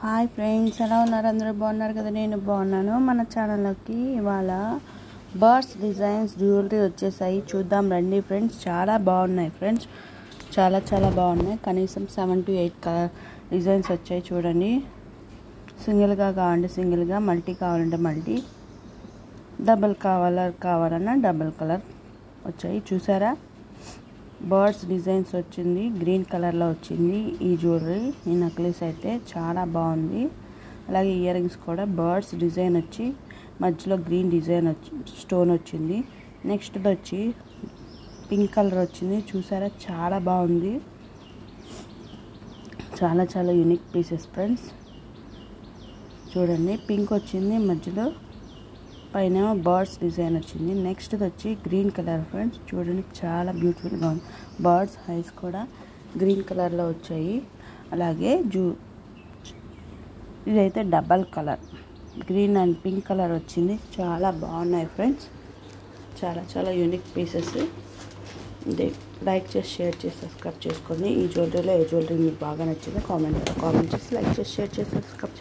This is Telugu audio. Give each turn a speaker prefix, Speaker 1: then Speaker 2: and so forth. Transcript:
Speaker 1: హాయ్ ఫ్రెండ్స్, ఎలా ఉన్నారు? అందరూ బాగున్నారు కదా? నేను బాగున్నాను. మన ఛానల్లోకి ఇవాళ బర్డ్స్ డిజైన్స్ జ్యువెలరీ వచ్చేసాయి. చూద్దాం రండి ఫ్రెండ్స్. చాలా బాగున్నాయి ఫ్రెండ్స్, చాలా బాగున్నాయి. కనీసం 7 to 8 కలర్ డిజైన్స్ వచ్చాయి. చూడండి, సింగిల్గా కావాలంటే సింగిల్గా, మల్టీ కావాలంటే మల్టీ, డబుల్ కావాలన్నా డబుల్ కలర్ వచ్చాయి. చూసారా, బర్డ్స్ డిజైన్స్ వచ్చింది, గ్రీన్ కలర్లో వచ్చింది. ఈ జ్యువెలరీ, ఈ నెక్లెస్ అయితే చాలా బాగుంది. అలాగే ఇయర్ రింగ్స్ కూడా బర్డ్స్ డిజైన్ వచ్చి మధ్యలో గ్రీన్ డిజైన్ స్టోన్ వచ్చింది. నెక్స్ట్ వచ్చి పింక్ కలర్ వచ్చింది. చూసారా, చాలా బాగుంది. చాలా యూనిక్ పీసెస్ ఫ్రెండ్స్. చూడండి, పింక్ వచ్చింది, మధ్యలో పైన బర్డ్స్ డిజైన్ వచ్చింది. నెక్స్ట్ వచ్చి గ్రీన్ కలర్ ఫ్రెండ్స్. చూడండి, చాలా బ్యూటిఫుల్గా ఉంది. బర్డ్స్ ఐస్ కూడా గ్రీన్ కలర్లో వచ్చాయి. అలాగే ఇదైతే double colour, green and pink colour వచ్చింది. చాలా బాగున్నాయి ఫ్రెండ్స్. చాలా యూనిక్ పీసెస్. లైక్ చేసి, షేర్ చేసి, సబ్స్క్రైబ్ చేసుకోండి. ఈ జ్యువెలరీలో ఏ జ్యువెలరీ మీకు బాగా నచ్చిందో కామెంట్ చేసి లైక్ చేసి, షేర్ చేసి, సబ్స్క్రైబ్ చేసి